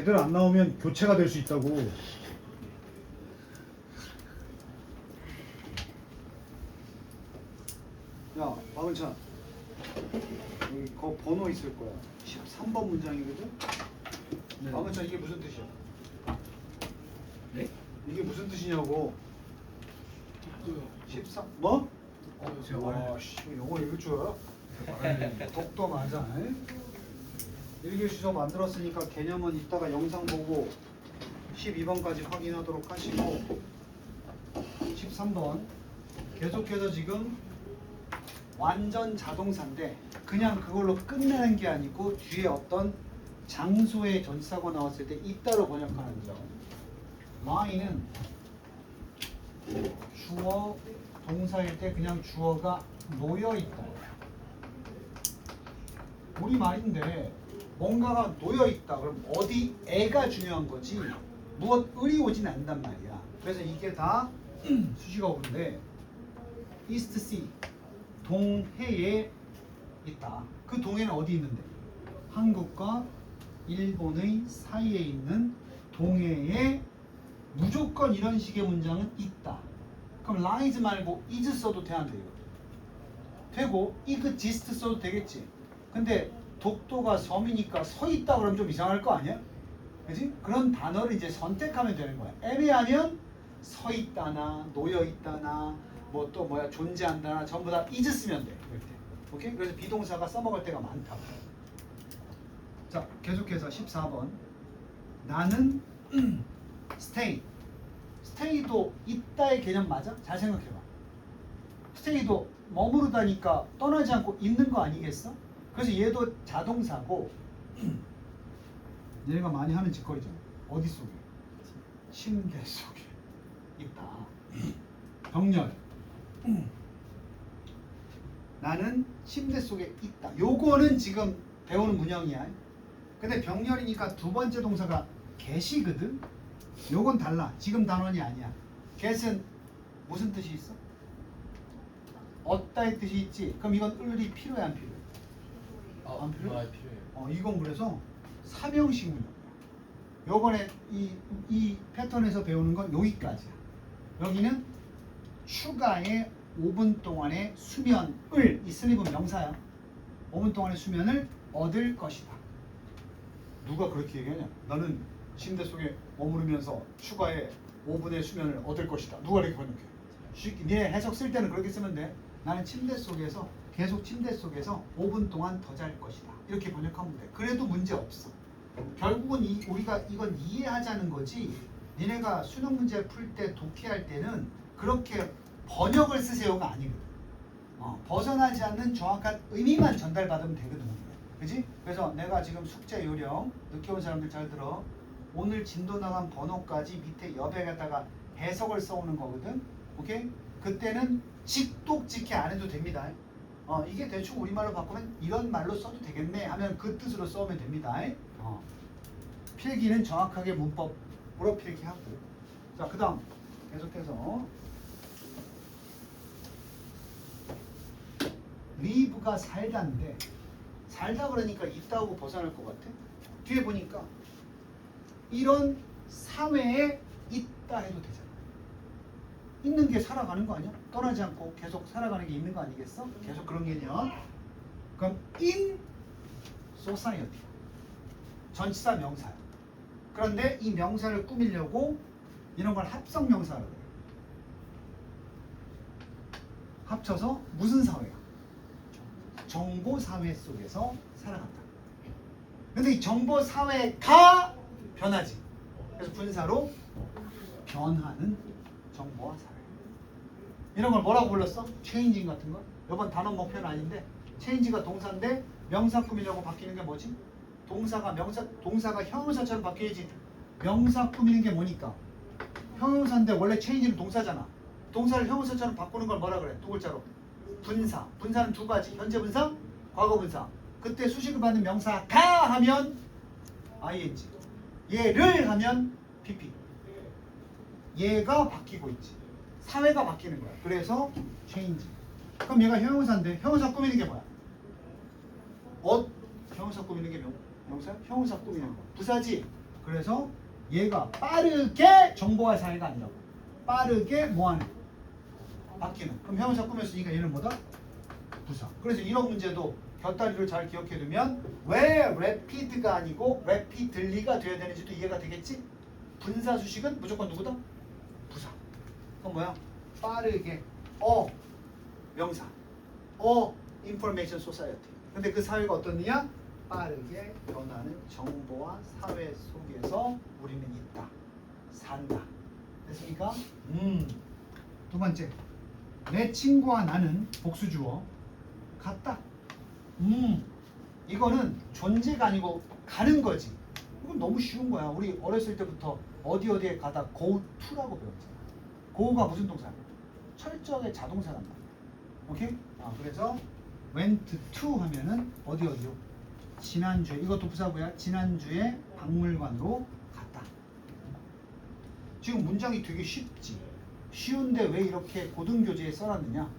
애들 안 나오면 교체가 될 수 있다고. 야, 박은찬. 여기 거 번호 있을 거야. 13번 문장이거든? 네. 박은찬, 이게 무슨 뜻이야? 네? 이게 무슨 뜻이냐고. 그 13, 뭐? 제가 와, 씨, 영어 읽을 줄 알아? 독도 맞아. 일기 수업 만들었으니까 개념은 이따가 영상 보고 12번까지 확인하도록 하시고 13번 계속해서 지금 완전 자동사인데 그냥 그걸로 끝내는 게 아니고 뒤에 어떤 장소의 전치사가 나왔을 때 이따로 번역하는 점. my는 주어 동사일 때 그냥 주어가 놓여 있다. 우리 말인데 뭔가가 놓여 있다. 그럼 어디에가 중요한 거지 무엇을이 오진 않는단 말이야. 그래서 이게 다 수식어인데 East Sea 동해에 있다. 그 동해는 어디 있는데? 한국과 일본의 사이에 있는 동해에 무조건 이런 식의 문장은 있다. 그럼 lies 말고 is 써도 돼, 안 돼요? 되고 exist 써도 되겠지. 근데 독도가 섬이니까 서 있다 그러면 좀 이상할 거 아니야? 그지? 그런 단어를 이제 선택하면 되는 거야. 애매하면 서 있다나 놓여 있다나 뭐 또 뭐야 존재한다나 전부 다 is 쓰면 돼. 이럴 때. 오케이? 그래서 비동사가 써먹을 때가 많다. 자, 계속해서 14번. 나는 stay. stay도 있다의 개념 맞아? 잘 생각해봐. stay도 머무르다니까 떠나지 않고 있는 거 아니겠어? 그래서 얘도 자동사고 얘가 많이 하는 짓거리잖아. 어디 속에? 침대 속에 있다. 병렬. 나는 침대 속에 있다. 요거는 지금 배우는 문형이야. 근데 병렬이니까 두 번째 동사가 get이거든. 요건 달라. 지금 단원이 아니야. get은 무슨 뜻이 있어? 얻다의 뜻이 있지. 그럼 이건 을이 필요해 안 필요해? 안 필요해? 필요해요. 이건 그래서 삼형식 문형이야. 요번에 이 패턴에서 배우는 건 여기까지야. 여기는 추가의 5분 동안의 수면을, 이 슬립은 명사야. 5분 동안의 수면을 얻을 것이다. 누가 그렇게 얘기하냐? 나는 침대 속에 머무르면서 추가의 5분의 수면을 얻을 것이다. 누가 이렇게 번역해? 네 해석 쓸 때는 그렇게 쓰면 돼. 나는 침대 속에서 계속 침대 속에서 5분 동안 더 잘 것이다. 이렇게 번역하면 돼. 그래도 문제 없어. 결국은 우리가 이건 이해하자는 거지. 니네가 수능 문제 풀 때 독해할 때는 그렇게 번역을 쓰세요가 아니거든. 벗어나지 않는 정확한 의미만 전달받으면 되거든. 그지? 그래서 내가 지금 숙제 요령 늦게 온 사람들 잘 들어. 오늘 진도 나간 번호까지 밑에 옆에다가 해석을 써오는 거거든. 오케이? 그때는 직독직해 안 해도 됩니다. 이게 대충 우리말로 바꾸면 이런 말로 써도 되겠네 하면 그 뜻으로 써오면 됩니다. 필기는 정확하게 문법으로 필기하고. 자, 그 다음 계속해서 live가 살다인데 살다 그러니까 있다고 벗어날 것 같아? 뒤에 보니까 이런 사회에 있다 해도 되잖아. 있는 게 살아가는 거 아니야? 떠나지 않고 계속 살아가는 게 있는 거 아니겠어? 계속 그런 개념. 그럼 in society 전치사 명사야. 그런데 이 명사를 꾸미려고 이런 걸 합성 명사라고 그래. 합쳐서 무슨 사회야? 정보 사회 속에서 살아간다. 근데 이 정보 사회가 변하지. 그래서 분사로 변하는 정보와 사회. 이런 걸 뭐라고 불렀어? 체인징 같은 거? 이번 단원 목표는 아닌데 체인지가 동사인데 명사 꾸미려고 바뀌는 게 뭐지? 동사가 형용사처럼 바뀌어야지. 명사 꾸미는 게 뭐니까? 형용사인데 원래 체인지는 동사잖아. 동사를 형용사처럼 바꾸는 걸 뭐라 그래? 두 글자로 분사. 분사는 두 가지. 현재 분사, 과거 분사. 그때 수식을 받는 명사가 하면 ing. 얘를 하면 pp. 얘가 바뀌고 있지. 사회가 바뀌는 거야. 그래서 change. 그럼 얘가 형용사인데 형용사 꾸미는 게 뭐야? 형용사 꾸미는 게 명사야? 형용사 꾸미는 거. 부사지. 그래서 얘가 빠르게 정보화 사회가 아니라고. 빠르게 뭐하는? 바뀌는. 그럼 형용사 꾸몄으니까 얘는 뭐다? 부사. 그래서 이런 문제도 곁다리를 잘 기억해 두면 왜 rapid가 아니고 rapidly가 돼야 되는지도 이해가 되겠지? 분사 수식은 무조건 누구다? 부사. 그럼 뭐야? 빠르게 명사 information society. 근데 그 사회가 어떻느냐? 빠르게 변하는 정보화 사회 속에서 우리는 있다. 산다. 됐습니까? 두 번째. 내 친구와 나는 복수주어 같다. 이거는 존재가 아니고 가는 거지. 이건 너무 쉬운 거야. 우리 어렸을 때부터 어디에 가다 go to라고 배웠잖아. go가 무슨 동사야? 철저하게 자동사란 말이야. 오케이? 그래서 went to 하면은 어디요? 지난주에, 이것도 부사고야. 지난주에 박물관으로 갔다. 지금 문장이 되게 쉽지. 쉬운데 왜 이렇게 고등교재에 써놨느냐?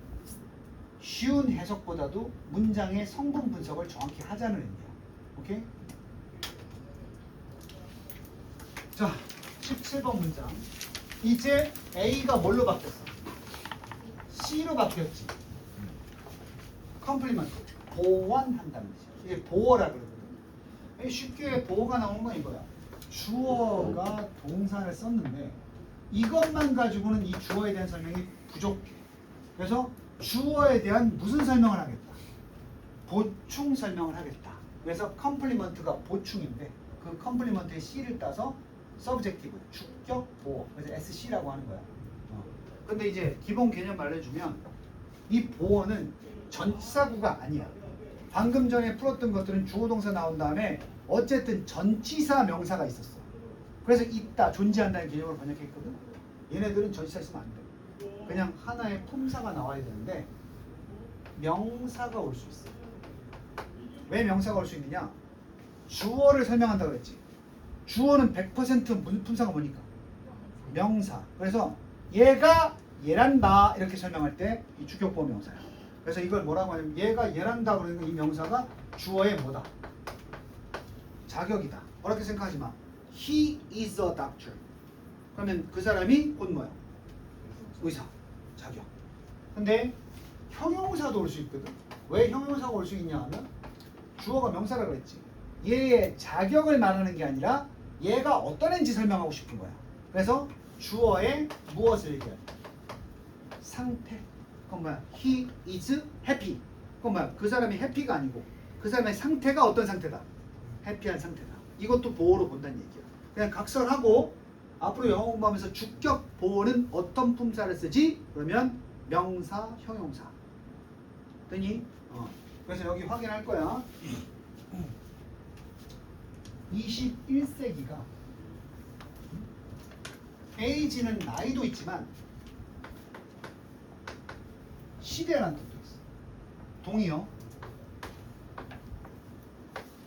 쉬운 해석보다도 문장의 성분 분석을 정확히 하자는 의미야. 오케이? 자, 17번 문장. 이제 A가 뭘로 바뀌었어? C로 바뀌었지. 컴플리먼트. 보완한다는 뜻이야. 이게 보어라 그러거든. 쉽게 보어가 나오는 건 이거야. 주어가 동사를 썼는데 이것만 가지고는 이 주어에 대한 설명이 부족해. 그래서 주어에 대한 무슨 설명을 하겠다? 보충 설명을 하겠다. 그래서 컴플리먼트가 보충인데 그 컴플리먼트의 C를 따서 서브젝티브, 주격 보어. 그래서 SC라고 하는 거야. 근데 이제 기본 개념 알려주면 이 보어는 전치사구가 아니야. 방금 전에 풀었던 것들은 주어 동사 나온 다음에 어쨌든 전치사 명사가 있었어. 그래서 있다, 존재한다는 개념으로 번역했거든. 얘네들은 전치사 있으면 안 돼. 그냥 하나의 품사가 나와야 되는데 명사가 올 수 있어. 왜 명사가 올 수 있느냐? 주어를 설명한다 그랬지. 주어는 100% 품사가 뭐니까? 명사. 그래서 얘가 얘란다 이렇게 설명할 때 이 주격보호 명사야. 그래서 이걸 뭐라고 하냐면 얘가 얘란다 그러니까 이 명사가 주어의 뭐다? 자격이다. 어렵게 생각하지 마. He is a doctor. 그러면 그 사람이 곧 뭐야? 의사. 자격. 근데 형용사도 올 수 있거든. 왜 형용사가 올 수 있냐 하면 주어가 명사라 그랬지. 얘의 자격을 말하는 게 아니라 얘가 어떤 애인지 설명하고 싶은 거야. 그래서 주어의 무엇을 얘기해? 상태. 그건 뭐야? He is happy. 그건 뭐야? 그 사람이 해피가 아니고 그 사람의 상태가 어떤 상태다? 해피한 상태다. 이것도 보호로 본다는 얘기야. 그냥 각설하고 앞으로 영어 공부하면서 주격 보호는 어떤 품사를 쓰지? 그러면 명사, 형용사. 됐니? 그래서 여기 확인할 거야. 21세기가 age는 나이도 있지만 시대라는 뜻도 있어. 동의어.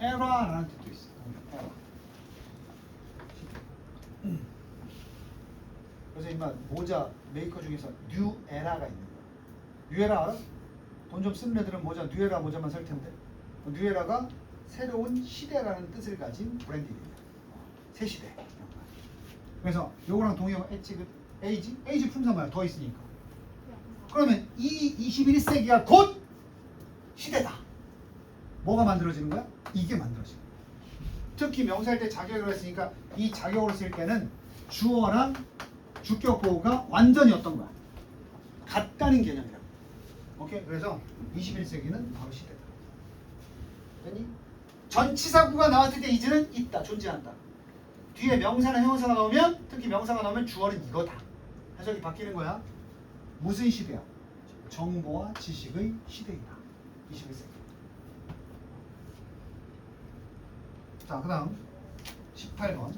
era라는 뜻도 있어. era. 그래서 이마 모자 메이커 중에서 뉴 에라가 있는 거야. 뉴 에라 알아? 돈 좀 쓰는 애들은 모자 뉴 에라 모자만 살 텐데. 뉴 에라가 새로운 시대라는 뜻을 가진 브랜드입니다. 새 시대. 그래서 요거랑 동의어 에이지 품사 뭐야? 더 있으니까. 그러면 이 21세기가 곧 시대다. 뭐가 만들어지는 거야? 이게 만들어지는 거야. 특히 명사일 때 자격으로 했으니까 이 자격으로 쓸 때는 주어랑 주격 보호가 완전히 어떤 거야? 같다는 개념이라고. 오케이? 그래서 21세기는 바로 시대다. 됐니? 전치사구가 나왔을 때 이제는 있다, 존재한다. 뒤에 명사나 형용사가 나오면, 특히 명사가 나오면 주어는 이거다. 해석이 바뀌는 거야. 무슨 시대야? 정보와 지식의 시대이다. 21세기. 자, 그 다음 18번.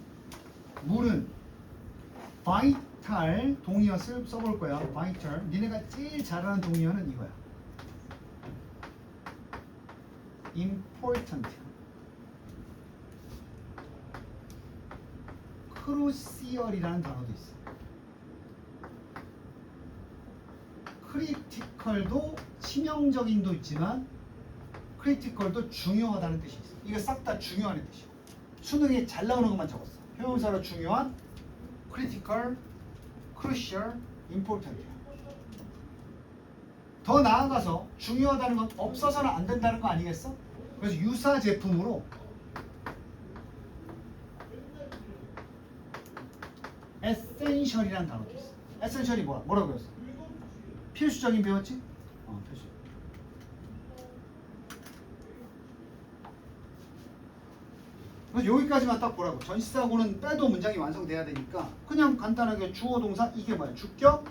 물은 vital 동의어 써볼 거야. vital. 니네가 제일 잘하는 동의어는 이거야. important. crucial이라는 단어도 있어. critical도 치명적인도 있지만 critical도 중요하다는 뜻이 있어. 이거 싹 다 중요한 뜻이야. 수능에 잘 나오는 것만 적었어. 형용사로 중요한 critical, crucial, important이야. 더 나아가서 중요하다는 건 없어서는 안 된다는 거 아니겠어? 그래서 유사 제품으로 essential이라는 단어도 있어. essential이 뭐야? 뭐라고 했어? 필수적인 배웠지? 필수. 그래서 여기까지만 딱 보라고. 전치사구는 빼도 문장이 완성돼야 되니까 그냥 간단하게 주어 동사 이게 뭐야? 주격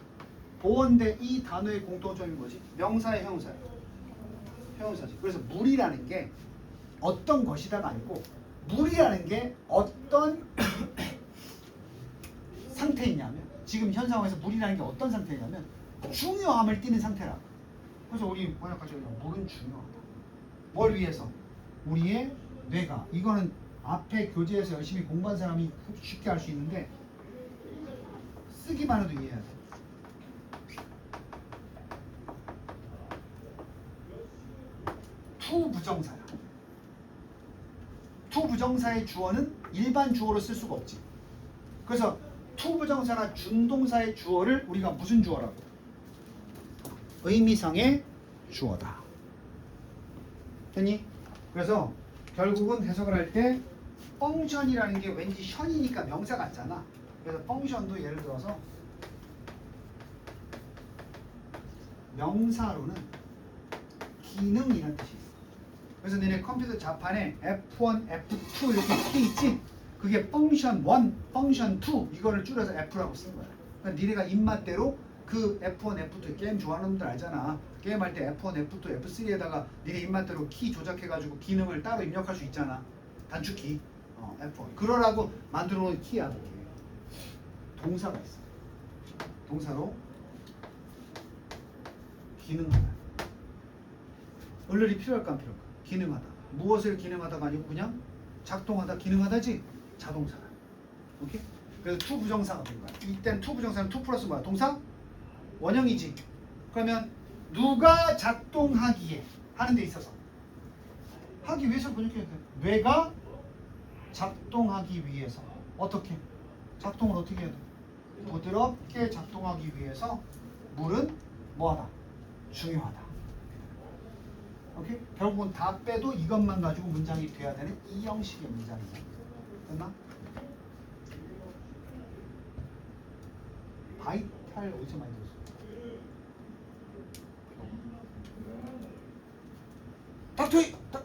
보어인데 이 단어의 공통점이 뭐지? 명사의 형용사야. 형용사지. 그래서 물이라는 게 어떤 것이다가 아니고 물이라는 게 어떤 상태이냐면 지금 현 상황에서 물이라는 게 어떤 상태냐면 중요함을 띠는 상태라고. 그래서 우리 번역하죠. 물은 중요하다. 뭘 위해서? 우리의 뇌가. 이거는 앞에 교재에서 열심히 공부한 사람이 쉽게 할 수 있는데 쓰기만 해도 이해해야 돼. 투 부정사야. 투 부정사의 주어는 일반 주어로 쓸 수가 없지. 그래서 투 부정사나 준동사의 주어를 우리가 무슨 주어라고? 의미상의 주어다. 됐니? 그래서 결국은 해석을 할 때 펑션이라는 게 왠지 션이니까 명사 같잖아. 그래서 펑션도 예를 들어서 명사로는 기능이라는 뜻이 있어. 그래서 너네 컴퓨터 자판에 F1, F2 이렇게 돼 있지? 그게 펑션 1, 펑션 2 이거를 줄여서 F라고 쓴 거야. 그러니까 니네가 입맛대로 그 F1, F2 게임 좋아하는 분들 알잖아. 게임할 때 F1, F2, F3에다가 니네 입맛대로 키 조작해가지고 기능을 따로 입력할 수 있잖아. 단축키 F1 그러라고 만들어 놓은 키야. 그게. 동사가 있어. 동사로 기능하다. 얼른이 필요할까 안 필요할까? 기능하다. 무엇을 기능하다가 아니고 그냥 작동하다, 기능하다지? 자동사다. 오케이? 그래서 투 부정사가 된 거야. 이땐 투 부정사는 투 플러스 뭐야? 동사? 원형이지. 그러면 누가 작동하기에 하는 데 있어서 하기 위해서 번역해야 돼. 뇌가 작동하기 위해서 어떻게? 작동을 어떻게 해야 돼? 부드럽게 작동하기 위해서 물은 뭐하다? 중요하다. 오케이? 결국은 다 빼도 이것만 가지고 문장이 돼야 되는 이 형식의 문장이죠. 됐나? 바이탈 어디서 많이 들었어? 닥터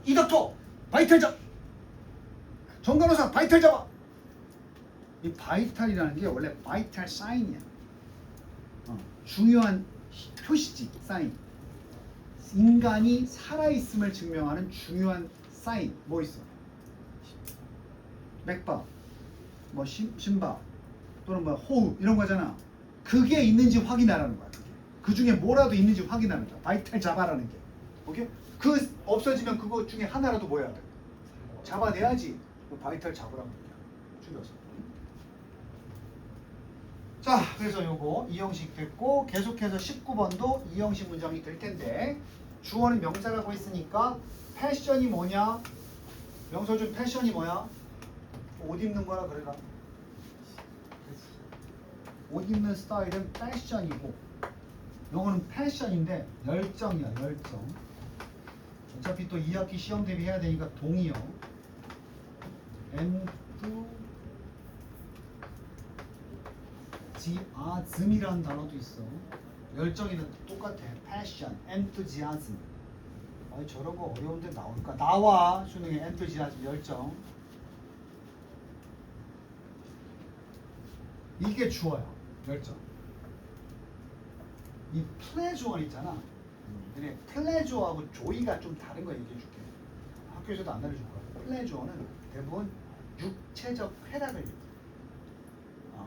이 닥터 바이탈 잡 정간호사 바이탈 잡아. 이 바이탈이라는 게 원래 바이탈 사인이야. 중요한 표시지 사인. 인간이 살아있음을 증명하는 중요한 사인 뭐 있어? 맥박, 뭐 심박 또는 뭐 호흡 이런 거잖아. 그게 있는지 확인하라는 거야. 그 중에 뭐라도 있는지 확인하는 거야. 바이탈 잡아라는 게. 오케이? 그 없어지면 그거 중에 하나라도 뭐 해야 돼? 잡아내야지. 바이탈 잡으라는 거야. 줄여서. 자, 그래서 요거 이 형식 됐고 계속해서 19번도 이 형식 문장이 될 텐데 주어는 명사라고 했으니까 패션이 뭐냐? 명사 중 패션이 뭐야? 옷 입는 거라 그래라. 옷 입는 스타일은 패션이고 요거는 패션인데 열정이야, 열정. 어차피 또 2학기 시험 대비해야 되니까 동의어 엔투지아즘이라는 단어도 있어. 열정이는 똑같아. 패션, 엔투지아즘. 아니 저런 거 어려운데 나올까? 나와. 수능에 엔투지아즘, 열정. 이게 주어야. 열정. 이 플레저원 있잖아. 근데 플레저하고 조이가 좀 다른 거 얘기해 줄게. 학교에서도 안 가르쳐줄 거야. 플레저는 대부분 육체적 쾌락을 얘기해.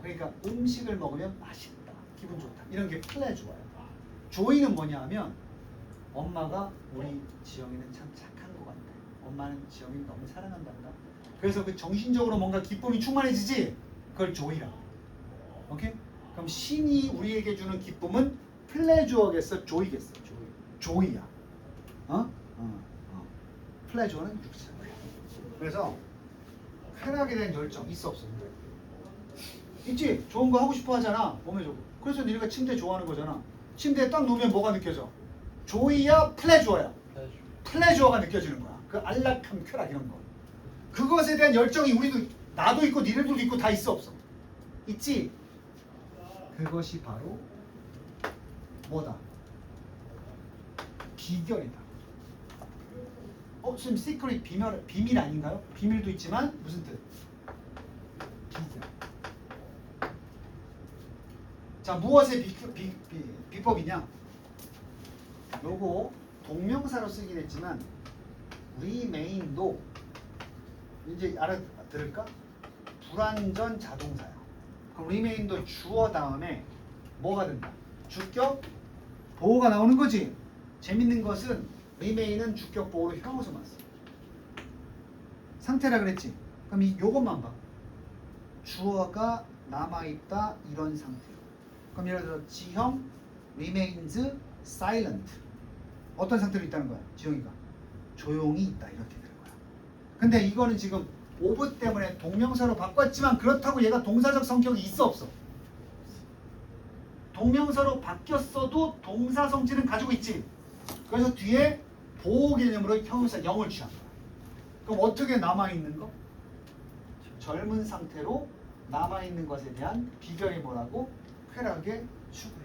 그러니까 음식을 먹으면 맛있다, 기분 좋다 이런 게 플레저야. 조이는 뭐냐면 엄마가 우리 지영이는 참 착한 것 같다. 엄마는 지영이를 너무 사랑한단다. 그래서 그 정신적으로 뭔가 기쁨이 충만해지지? 그걸 조이라. 오케이? 그럼 신이 우리에게 주는 기쁨은 플레저겠어, 조이겠어? 조이야. 플레저는 육체. 그래서 쾌락에 대한 열정 있어 없어? 있지? 좋은 거 하고 싶어 하잖아. 몸에 좋고. 그래서 니네가 침대 좋아하는 거잖아. 침대에 딱 누우면 뭐가 느껴져? 조이야, 플레주어야? 플레주어가 느껴지는 거야. 그 안락함, 쾌락 이런 거. 그것에 대한 열정이 우리도 나도 있고 니네들도 있고 다 있어 없어? 있지? 그것이 바로 뭐다? 비결이다. 지금 시크릿 비밀 아닌가요? 비밀도 있지만 무슨 뜻? 비결. 자, 무엇의 비법이냐? 요거 동명사로 쓰긴 했지만 remain도 이제 알아들을까? 불완전 자동사야. 그럼 remain도 주어 다음에 뭐가 된다? 주격 보호가 나오는 거지. 재밌는 것은 remain은 주격 보호로 형용사만 써. 상태라 그랬지. 그럼 요것만 봐. 주어가 남아있다 이런 상태로. 그럼 예를 들어 지형 remains silent. 어떤 상태로 있다는 거야? 지형이가 조용히 있다 이렇게 되는 거야. 근데 이거는 지금 오브 때문에 동명사로 바꿨지만 그렇다고 얘가 동사적 성격이 있어 없어? 동명사로 바뀌었어도 동사 성질은 가지고 있지. 그래서 뒤에 보호 개념으로 형용사 0을 취한 거야. 그럼 어떻게 남아있는 거? 젊은 상태로 남아있는 것에 대한 비결이 뭐라고? 쾌락의 추구야.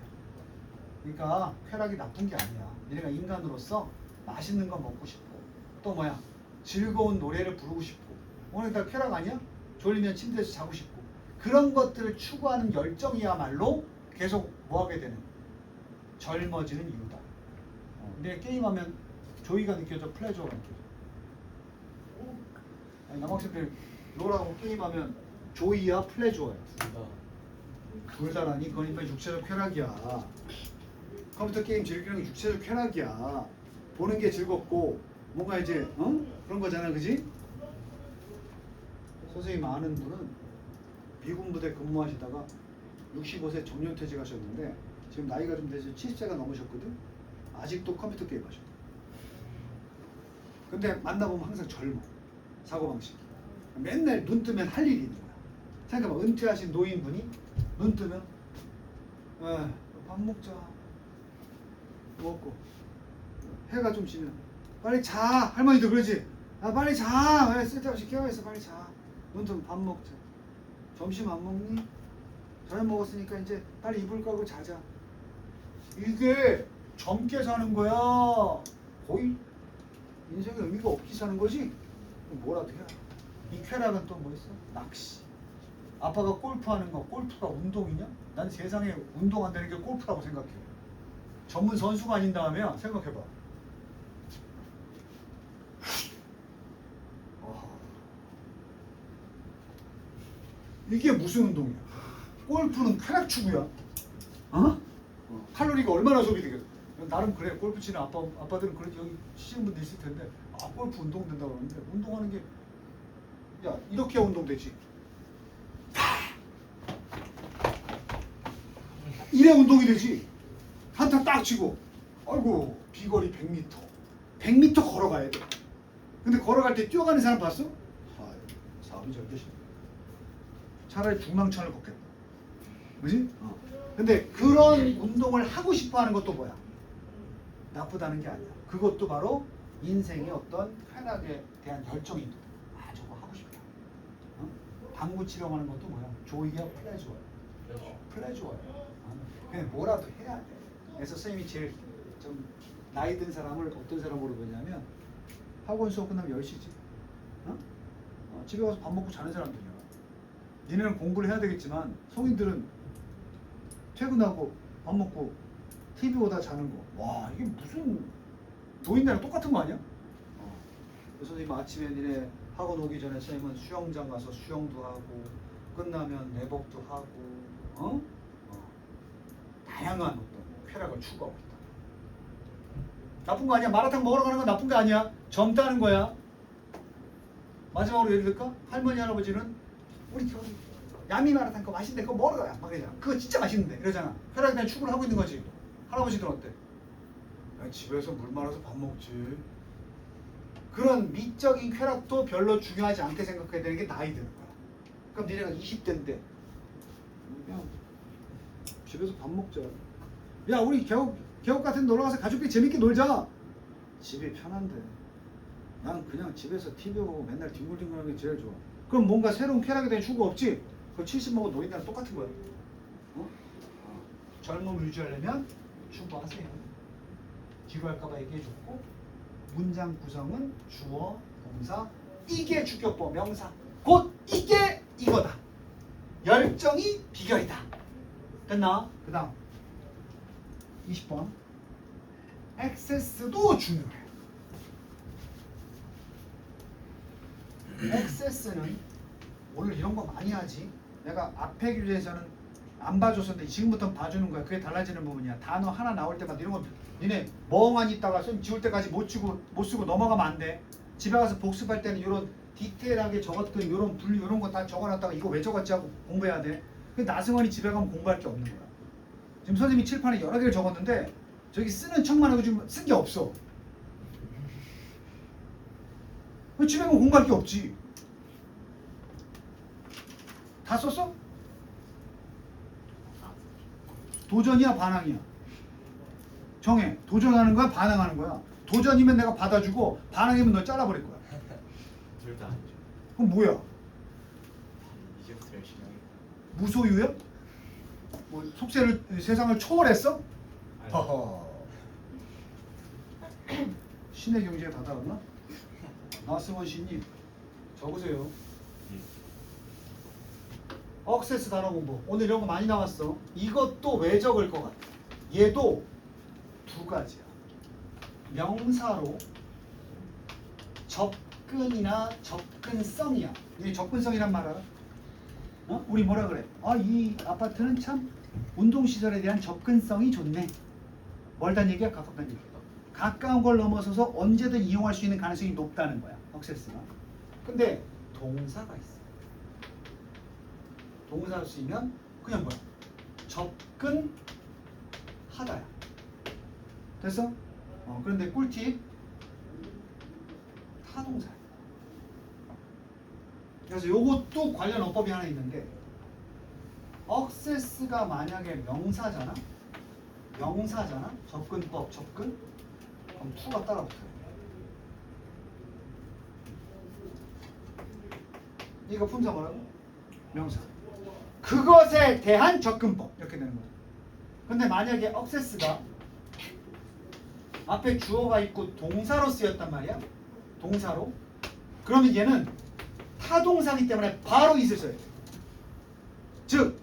그러니까 쾌락이 나쁜 게 아니야. 너네가 인간으로서 맛있는 거 먹고 싶고 또 뭐야? 즐거운 노래를 부르고 싶고 오늘 다 쾌락 아니야? 졸리면 침대에서 자고 싶고 그런 것들을 추구하는 열정이야말로 계속 뭐하게 되는 젊어지는 이유다. 근데 게임하면 조이가 느껴져? 플레저가 느껴져? 아니, 남학생들 롤하고 게임하면 조이야? 플레저야? 둘 다라니? 그러니까 육체적 쾌락이야. 컴퓨터 게임 즐기는 게 육체적 쾌락이야. 보는 게 즐겁고 뭔가 이제 그런 거잖아, 그지? 선생님 아는 분은 미군 부대 근무하시다가 65세 정년퇴직하셨는데 지금 나이가 좀 돼서 70세가 넘으셨거든. 아직도 컴퓨터 게임 하셔. 근데 만나보면 항상 젊어. 사고방식이. 맨날 눈 뜨면 할 일이 있는 거야. 생각해봐. 은퇴하신 노인분이 눈 뜨면 밥 먹자. 먹고 해가 좀 지면 빨리 자. 할머니도 그러지. 빨리 자. 왜 쓸데없이 깨어있어. 빨리 자. 눈 뜨면 밥 먹자. 점심 안 먹니? 저녁 먹었으니까 이제 빨리 이불 깔고 자자. 이게 젊게 사는 거야. 거의 인생에 의미가 없게 사는 거지. 뭐라도 해라. 이 쾌락은 또 뭐 있어? 낚시. 아빠가 골프하는 거, 골프가 운동이냐? 난 세상에 운동한다는 게 골프라고 생각해. 전문 선수가 아닌 다음에 생각해봐. 이게 무슨 운동이야? 골프는 쾌락 추구야. 칼로리가 얼마나 소비되겠어? 나름 그래. 골프 치는 아빠들은 그래. 여기 치시는 분들 있을 텐데 골프 운동 된다고 그러는데 운동하는 게 야 이렇게 운동되지. 이래 운동이 되지. 한타 딱 치고 아이고 비거리 100m 100m 걸어가야 돼. 근데 걸어갈 때 뛰어가는 사람 봤어? 사업이 잘 되시네. 차라리 중랑천을 걷겠다. 그지? 근데 그런 운동을 하고 싶어 하는 것도 뭐야? 나쁘다는 게 아니야. 그것도 바로 인생의 어떤 쾌락에 대한 열정인 거야. 저거 하고 싶다. 당구 치러 가는 것도 뭐야? 조이야 플레저야. 플레저야. 그냥 뭐라도 해야 돼. 그래서 선생님이 제일 좀 나이 든 사람을 어떤 사람으로 보냐면 학원 수업 끝나면 10시지. 집에 가서 밥 먹고 자는 사람들이야. 니네는 공부를 해야 되겠지만 성인들은 퇴근하고 밥 먹고 TV 보다 자는 거. 와 이게 무슨 노인네랑 똑같은 거 아니야? 선생님 아침에 니네 학원 오기 전에 선생님은 수영장 가서 수영도 하고 끝나면 내복도 하고 다양한 어떤 쾌락을 추구하고 있다. 나쁜 거 아니야. 마라탕 먹으러 가는 건 나쁜 거 아니야. 젊다는 거야. 마지막으로 예를 들까? 할머니 할아버지는 우리 겨울이 야미 마라탕 그거 맛있는데 그거 먹으러 가야 막 이러잖아. 그거 진짜 맛있는데 이러잖아. 쾌락에 대한 추구를 하고 있는 거지. 할아버지들은 어때? 야, 집에서 물 말아서 밥 먹지. 그런 미적인 쾌락도 별로 중요하지 않게 생각해야 되는 게 나이 드는 거야. 그럼 니네가 20대인데 그냥 집에서 밥 먹자. 야 우리 계곡 같은 데 놀러 가서 가족끼리 재밌게 놀자. 집이 편한데. 난 그냥 집에서 TV 보고 맨날 뒹굴뒹굴하는 게 제일 좋아. 그럼 뭔가 새로운 쾌락에 대한 추구가 없지? 그 70 먹은 노인네랑 똑같은 거야. 젊음을 유지하려면 추구하세요. 지루할까봐 얘기해줬고, 문장 구성은 주어, 동사, 이게 주격보, 명사. 곧 이게 이거다. 열정이 비결이다. 됐나? 그 다음 20번. 액세스도 중요해. 액세스는 오늘 이런 거 많이 하지. 내가 앞에 교재에서는 안 봐줬었는데 지금부터 봐주는 거야. 그게 달라지는 부분이야. 단어 하나 나올 때마다 이런 거 니네 멍하니 있다가 좀 지울 때까지 못 쓰고 넘어가면 안 돼. 집에 가서 복습할 때는 이런 디테일하게 적었던 이런 분류 이런 거 다 적어놨다가 이거 왜 적었지 하고 공부해야 돼. 근데 나승원이 집에 가면 공부할 게 없는 거야. 지금 선생님이 칠판에 여러 개를 적었는데 저기 쓰는 척만 하고 지금 쓴 게 없어. 집에 가면 공부할 게 없지. 다 썼어? 도전이야 반항이야? 정해. 도전하는 거야 반항하는 거야? 도전이면 내가 받아주고 반항이면 너 잘라버릴 거야. 둘 다 아니죠. 그럼 뭐야? 이제부터 열심히 하겠다. 무소유야? 뭐 속세를 세상을 초월했어? 허허. 신의 경지에 다다랐나? 나승원 씨님 적으세요. 억세스 단어 공부. 오늘 이런 거 많이 나왔어. 이것도 왜 적을 것 같아? 얘도 두 가지야. 명사로 접근이나 접근성이야. 이 접근성이란 말 알아? 어? 우리 뭐라 그래? 아, 이 아파트는 참 운동시설에 대한 접근성이 좋네. 멀단 얘기야? 가깝단 얘기야? 가까운 걸 넘어서서 언제든 이용할 수 있는 가능성이 높다는 거야. 억세스가. 근데 동사가 있어. 동사로 쓰이면 그냥 뭐야? 접근하다야. 됐어? 그런데 꿀팁 타동사야. 그래서 요것도 관련 어법이 하나 있는데 억세스가 만약에 명사잖아? 접근법 접근? 그럼 to가 따라붙어요. 이거 품사 뭐라고? 명사. 그것에 대한 접근법 이렇게 되는 거죠. 근데 만약에 억세스가 앞에 주어가 있고 동사로 쓰였단 말이야. 동사로. 그러면 얘는 타동사기 때문에 바로 있을 써야 돼. 즉,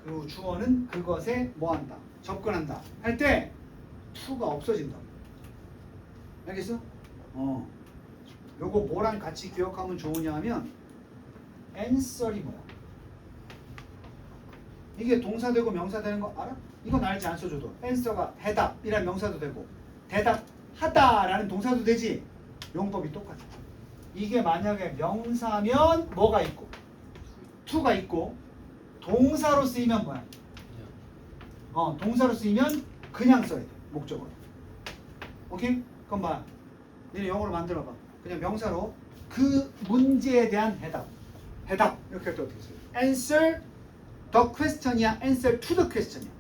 그 주어는 그것에 뭐한다? 접근한다. 할 때 to가 없어진다. 알겠어? 요거 뭐랑 같이 기억하면 좋으냐 하면 answer이 뭐야? 이게 동사 되고 명사 되는 거 알아? 이건 알지 안 써줘도 answer가 해답이라는 명사도 되고 대답하다라는 동사도 되지. 용법이 똑같아. 이게 만약에 명사면 뭐가 있고 to가 있고 동사로 쓰이면 뭐야? 동사로 쓰이면 그냥 써야 돼. 목적어로. 오케이? 그럼 봐. 너네 영어로 만들어봐. 그냥 명사로 그 문제에 대한 해답 이렇게 할 때 어떻게 써요? answer the question이야? answer to the question이야?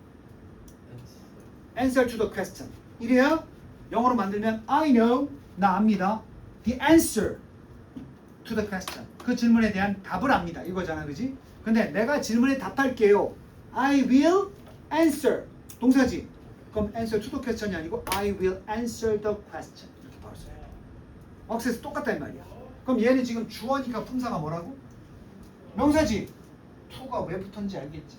answer to the question. 이래야 영어로 만들면 I know, 나 압니다. the answer to the question. 그 질문에 대한 답을 압니다. 이거잖아, 그지? 근데 내가 질문에 답할게요. I will answer. 동사지. 그럼 answer to the question이 아니고 I will answer the question. 이렇게 바로 써요. 억세스 똑같단 말이야. 그럼 얘는 지금 주어니까 품사가 뭐라고? 명사지. to가 왜 붙었는지 알겠지?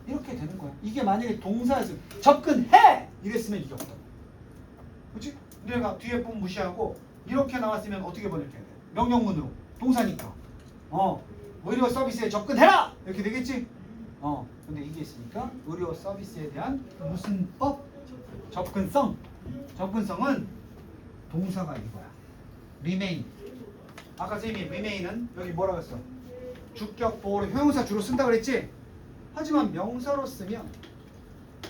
이렇게 되는 거야. 이게 만약에 동사에서 접근해! 이랬으면 이게 없다고. 그렇지? 내가 뒤에 부분 무시하고 이렇게 나왔으면 어떻게 번역해야 돼? 명령문으로. 동사니까. 의료 서비스에 접근해라! 이렇게 되겠지? 근데 이게 있으니까 의료 서비스에 대한 무슨 법? 접근성. 접근성은 동사가 이거야. remain. 아까 선생님이 remain은 여기 뭐라고 했어? 주격 보호로 형용사 주로 쓴다 그랬지? 하지만 명사로 쓰면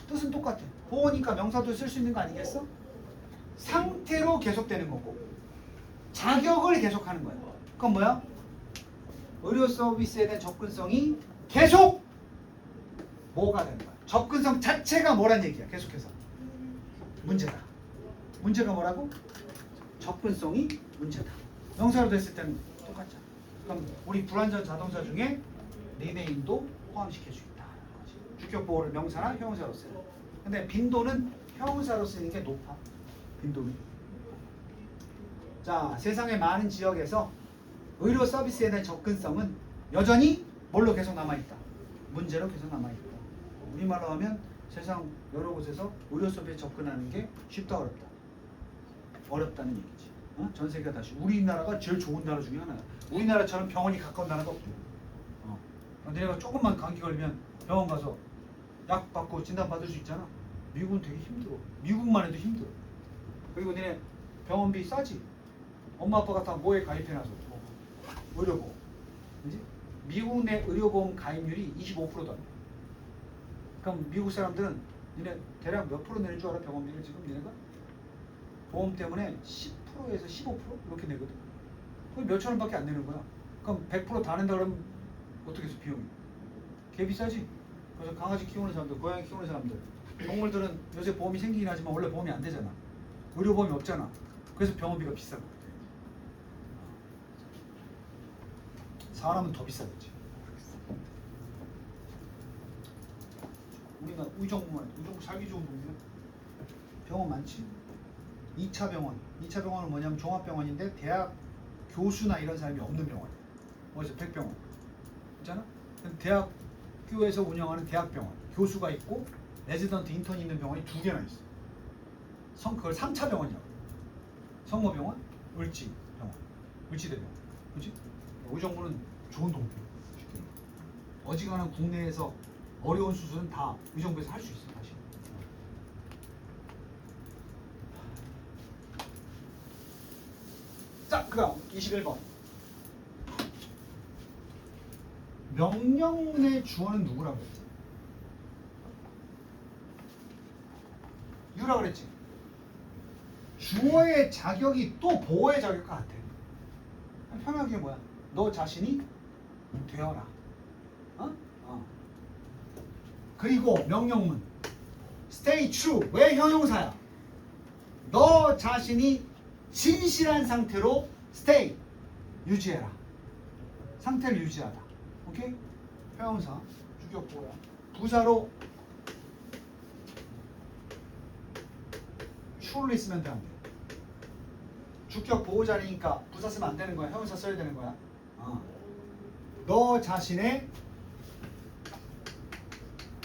뜻은 똑같아. 보호니까 명사도 쓸 수 있는 거 아니겠어? 상태로 계속되는 거고 자격을 계속하는 거야. 그건 뭐야? 의료 서비스에 대한 접근성이 계속 뭐가 되는 거야? 접근성 자체가 뭐란 얘기야? 계속해서 문제다. 문제가 뭐라고? 접근성이 문제다. 명사로 됐을 때는 똑같잖아. 그럼 우리 불완전 자동차 중에 리메인도 포함시킬 수 있다. 주격 보호를 명사나 형용사로 쓰는. 근데 빈도는 형용사로 쓰는 게 높아. 빈도는. 자, 세상의 많은 지역에서 의료 서비스에 대한 접근성은 여전히 뭘로 계속 남아있다. 문제로 계속 남아있다. 우리말로 하면 세상 여러 곳에서 의료 서비스에 접근하는 게 쉽다 어렵다. 어렵다는 얘기지. 어? 전 세계가 다시 우리나라가 제일 좋은 나라 중에 하나야. 우리나라처럼 병원이 가까운 나라가 없대. 내가 조금만 감기 걸리면 병원 가서 약 받고 진단 받을 수 있잖아. 미국은 되게 힘들어. 미국만 해도 힘들어. 그리고 너네 병원비 싸지. 엄마 아빠가 다 뭐에 가입해놔서 의료보험. 그지? 미국 내 의료보험 가입률이 25%다. 그럼 미국 사람들은 니네 대략 몇 프로 내는 줄 알아? 병원비를 지금 니네가? 보험 때문에 10%에서 15% 이렇게 내거든. 그럼 몇천 원밖에 안 내는 거야. 그럼 100% 다 낸다 그러면 어떻게 해서 비용이? 개 비싸지. 그래서 강아지 키우는 사람들, 고양이 키우는 사람들, 동물들은 요새 보험이 생기긴 하지만 원래 보험이 안 되잖아. 의료보험이 없잖아. 그래서 병원비가 비싼 거야. 사람은 더 비싸겠지. 우리가 의정부만, 의정부 살기 좋은 동네 병원 많지. 2차 병원. 2차 병원은 뭐냐면 종합병원인데 대학 교수나 이런 사람이 없는 병원이야. 어디서 백병원 있잖아. 대학교에서 운영하는 대학병원. 교수가 있고 레지던트 인턴이 있는 병원이 2개나 있어. 그걸 3차 병원이라고. 성모병원, 을지병원, 을지대병원. 그렇지? 의정부는 좋은 동네. 어지간한 국내에서 어려운 수술은 다 의정부에서 할 수 있어. 사실. 자, 그다음 21번. 명령문의 주어는 누구라고 그랬지? 유라고 그랬지. 주어의 자격이 또 보어의 자격과 같아. 편하게 뭐야? 너 자신이 되어라. 그리고 명령문 stay true. 왜 형용사야? 너 자신이 진실한 상태로 stay 유지해라. 상태를 유지하다. 오케이? 형용사 주격 보호야. 부사로 true를 쓰면 돼, 안 돼? 주격 보호자리니까 부사 쓰면 안 되는 거야. 형용사 써야 되는 거야. 너 자신의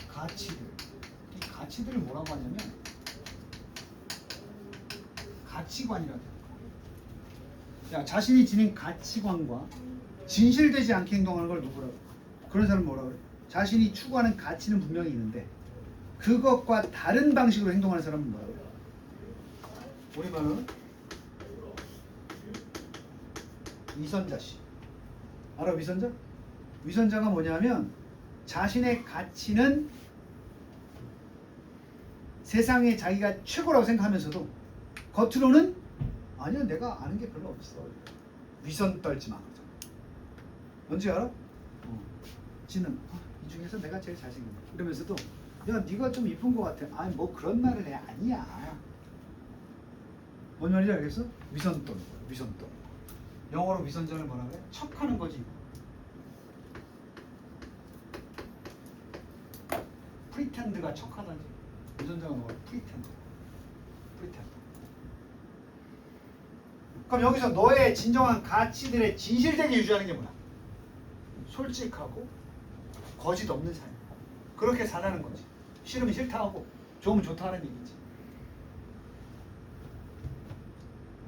가치들. 이 가치들을 뭐라고 하냐면 가치관이라고 해요. 야, 자신이 지닌 가치관과 진실되지 않게 행동하는 걸 누구라고? 그런 사람 뭐라고 그래? 자신이 추구하는 가치는 분명히 있는데 그것과 다른 방식으로 행동하는 사람은 뭐라고 그래? 우리말로는 위선자씨. 알아, 위선자? 위선자가 뭐냐면 자신의 가치는 세상에 자기가 최고라고 생각하면서도 겉으로는 아니야, 내가 아는 게 별로 없어. 위선 떨지 마. 뭔지 알아? 지는 이 중에서 내가 제일 잘생긴 거 이러면서도 야, 네가 좀 이쁜 거 같아. 아니 뭐 그런 말을 해. 아니야. 뭔 말인지 알겠어? 위선 떠는 거야. 위선 떠. 영어로 위선자를 뭐라 그래? 척하는 거지. 프리텐드가 척하다지. 위선자가 뭐야? 프리텐드. 프리텐드. 그럼 여기서 너의 진정한 가치들의 진실되게 유지하는 게 뭐야? 솔직하고 거짓 없는 삶. 그렇게 살라는 거지. 싫으면 싫다 하고 좋으면 좋다 하는 얘기지.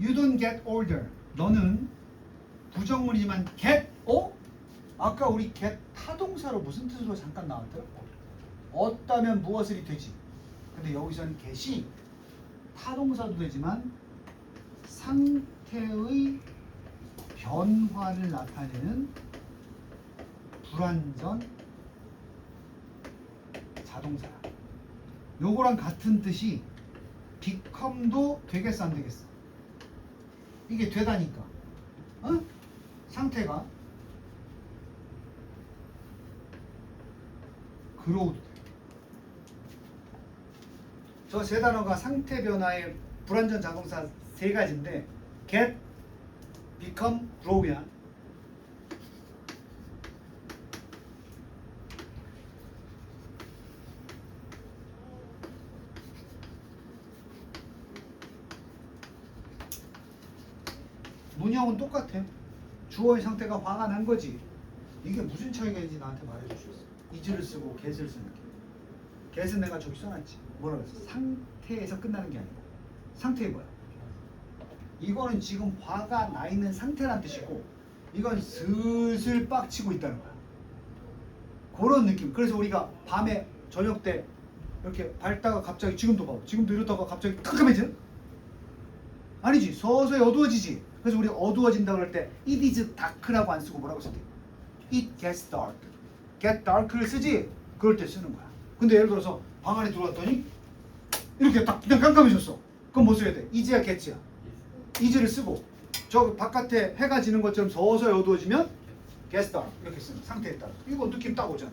You don't get older. 너는 부정문이지만 get, 아까 우리 get 타동사로 무슨 뜻으로 잠깐 나왔더라? 어따면 무엇을이 되지. 근데 여기서는 get이 타동사도 되지만 상태의 변화를 나타내는 불완전 자동사야. 요거랑 같은 뜻이 become도 되겠어 안 되겠어? 이게 되다니까. 상태가 grow도 돼. 저 세 단어가 상태 변화의 불완전 자동사 세 가지인데 get, become, grow야. 문형은 똑같아. 주어의 상태가 화가 거지. 이게 무슨 차이가 있는지 나한테 말해주셨어. is를 쓰고 get을 쓰는 게. get은 내가 저기 써놨지. 뭐라 그랬어? 상태에서 끝나는 게 아니고 상태가 뭐야? 이거는 지금 화가 나 있는 상태란 뜻이고 이건 슬슬 빡치고 있다는 거야. 그런 느낌. 그래서 우리가 밤에 저녁 때 이렇게 밝다가 갑자기 지금도 봐. 지금도 이러다가 갑자기 깜깜해져? 아니지. 서서히 어두워지지. 그래서 우리 어두워진다고 할 때 it is dark라고 안 쓰고 뭐라고 써야 돼? It gets dark. get dark를 쓰지. 그럴 때 쓰는 거야. 근데 예를 들어서 방 안에 들어왔더니 이렇게 딱 그냥 깜깜해졌어. 그럼 뭐 써야 돼? is야 gets야? is를 쓰고 저 바깥에 해가 지는 것처럼 서서히 어두워지면 gets dark 이렇게 쓰는 상태에 따라. 이거 느낌 딱 오잖아.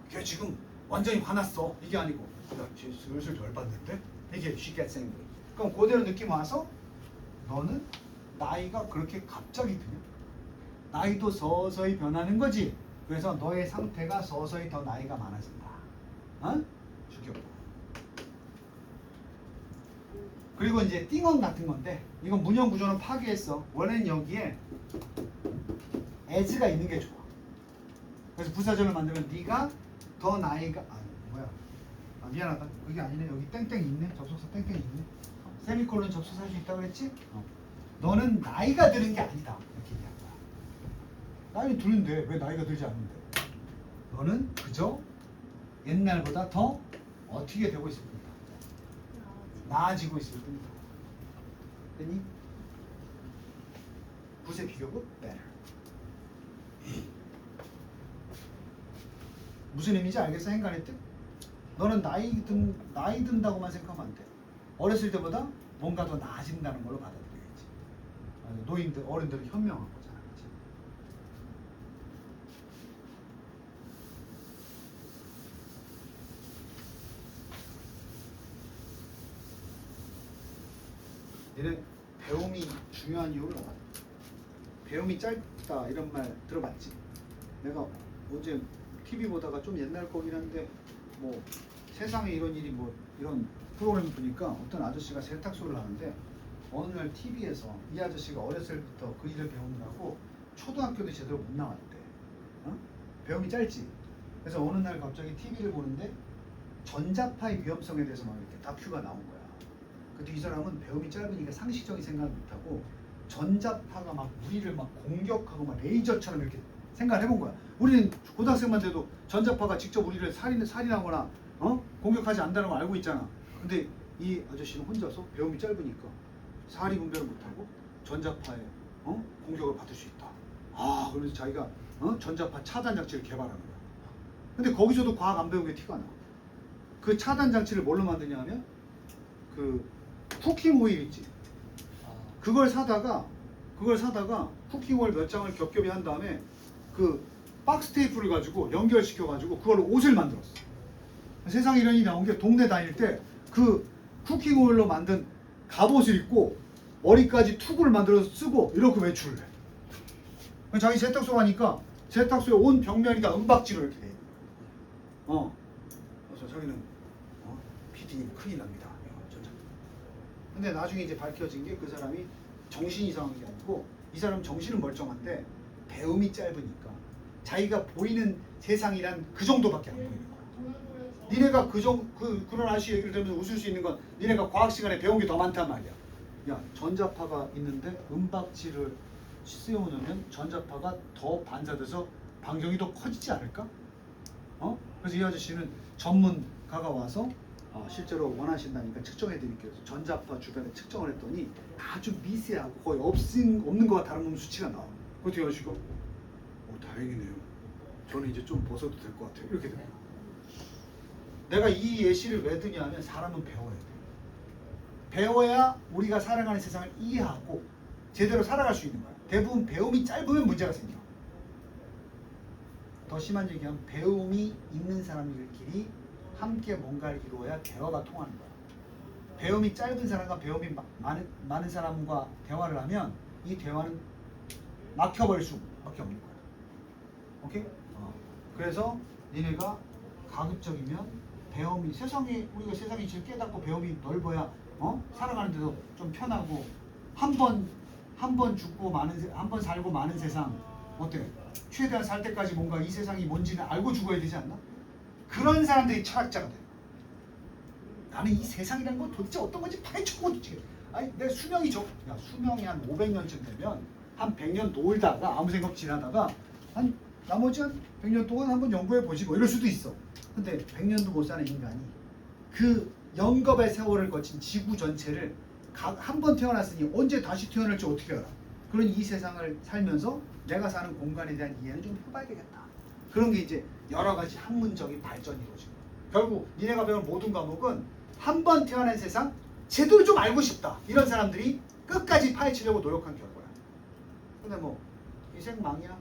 걔 지금 완전히 화났어. 이게 아니고 야쟤 슬슬 열받는데? 이게 she gets angry. 그럼 그대로 느낌 와서 너는 나이가 그렇게 갑자기 드냐? 나이도 서서히 변하는 거지. 그래서 너의 상태가 서서히 더 나이가 많아진다. 어? 죽여. 그리고 이제 띵언 같은 건데 이건 문형 구조는 파괴했어. 원래는 여기에 as가 있는 게 좋아. 그래서 부사절을 만들면 네가 더 나이가 미안하다. 그게 아니네. 여기 땡땡 있네. 접속사 땡땡 있네. 세미콜론 접속사 할 수 있다고 그랬지? 너는 나이가 드는 게 아니다. 이렇게 얘기한 거야. 나이 드는데 왜 나이가 들지 않는데? 너는 그저 옛날보다 더 어떻게 되고 있을 뿐이다. 나아지고 있을 뿐이다. 됐니? 부세 비교급 better. 무슨 의미인지 알겠어? 행간의 뜻? 너는 나이 든다고만 생각하면 안 돼. 어렸을 때보다 뭔가 더 나아진다는 걸로 받아들여야지. 노인들, 어른들은 현명한 거잖아. 그치? 얘는 배움이 중요한 이유를 알아. 배움이 짧다 이런 말 들어봤지? 내가 어제 TV 보다가 좀 옛날 거긴 한데 뭐 세상에 이런 일이 뭐 이런 프로그램 보니까 어떤 아저씨가 세탁소를 하는데 어느 날 TV에서 이 아저씨가 어렸을 때부터 그 일을 배우느라고 초등학교도 제대로 못 나왔대. 어? 배움이 짧지. 그래서 어느 날 갑자기 TV를 보는데 전자파의 위험성에 대해서 막 이렇게 다큐가 나온 거야. 근데 이 사람은 배움이 짧으니까 상식적인 생각을 못하고 전자파가 막 우리를 막 공격하고 막 레이저처럼 이렇게 생각을 해본 거야. 우리는 고등학생만 돼도 전자파가 직접 우리를 살인하거나 공격하지 않는다는 걸 알고 있잖아. 근데 이 아저씨는 혼자서 배움이 짧으니까 사리 분별을 못하고 전자파에 공격을 받을 수 있다. 그래서 자기가 전자파 차단 장치를 개발하는 거야. 근데 거기서도 과학 안 배운 게 티가 나. 그 차단 장치를 뭘로 만드냐면 그 쿠킹 오일 있지. 그걸 사다가 쿠킹 오일 몇 장을 겹겹이 한 다음에 그 박스 테이프를 가지고 연결시켜 가지고 그걸로 옷을 만들었어. 세상에 이런 일이 나온 게 동네 다닐 때 그 쿠킹 오일로 만든 갑옷을 입고 머리까지 투구를 만들어서 쓰고 이렇게 외출을 해. 자기 세탁소 가니까 세탁소에 온 벽면이 다 은박지로 이렇게 돼 있는 거야. 그래서 자기는 PD님 큰일 납니다. 근데 나중에 이제 밝혀진 게 그 사람이 정신이 이상한 게 아니고 이 사람 정신은 멀쩡한데 배움이 짧으니까 자기가 보이는 세상이란 그 정도밖에 안 보이는 거야. 니네가 그런 아저씨 얘기를 들으면서 웃을 수 있는 건 니네가 과학 시간에 배운 게 더 많단 말이야. 야, 전자파가 있는데 은박지를 씌워놓으면 전자파가 더 반사돼서 반경이 더 커지지 않을까? 그래서 이 아저씨는 전문가가 와서 실제로 원하신다니까 측정해드릴게요. 전자파 주변에 측정을 했더니 아주 미세하고 거의 없는 거와 다름없는 수치가 나와. 그것도 여시고 다행이네요. 저는 이제 좀 벗어도 될 것 같아요. 이렇게 돼요. 내가 이 예시를 왜 드냐면 사람은 배워야 돼. 배워야 우리가 살아가는 세상을 이해하고 제대로 살아갈 수 있는 거야. 대부분 배움이 짧으면 문제가 생겨. 더 심한 얘기하면 배움이 있는 사람들끼리 함께 뭔가를 이루어야 대화가 통하는 거야. 배움이 짧은 사람과 배움이 많은 사람과 대화를 하면 이 대화는 막혀버릴 수밖에 없는 거야. 오케이? 그래서 니네가 가급적이면 배움이 우리가 세상이 제일 깨닫고 배움이 넓어야 살아가는데도 좀 편하고 한 번 죽고 한 번 살고 많은 세상 어때? 최대한 살 때까지 뭔가 이 세상이 뭔지는 알고 죽어야 되지 않나? 그런 사람들이 철학자가 돼. 나는 이 세상이라는 건 도대체 어떤 건지 파헤쳐보고 있지. 아니 내 수명이 수명이 한 500년쯤 되면 한 100년 놀다가 아무 생각 없이 지나다가 한 나머지 한 100년 동안 한번 연구해 보지 뭐 이럴 수도 있어. 근데 100년도 못 사는 인간이 그 영겁의 세월을 거친 지구 전체를 한 번 태어났으니 언제 다시 태어날지 어떻게 알아? 그런 이 세상을 살면서 내가 사는 공간에 대한 이해는 좀 해봐야 되겠다. 그런 게 이제 여러 가지 학문적인 발전이 이루어지고 결국 니네가 배운 모든 과목은 한 번 태어난 세상 제대로 좀 알고 싶다. 이런 사람들이 끝까지 파헤치려고 노력한 결과야. 근데 뭐 인생 망이야.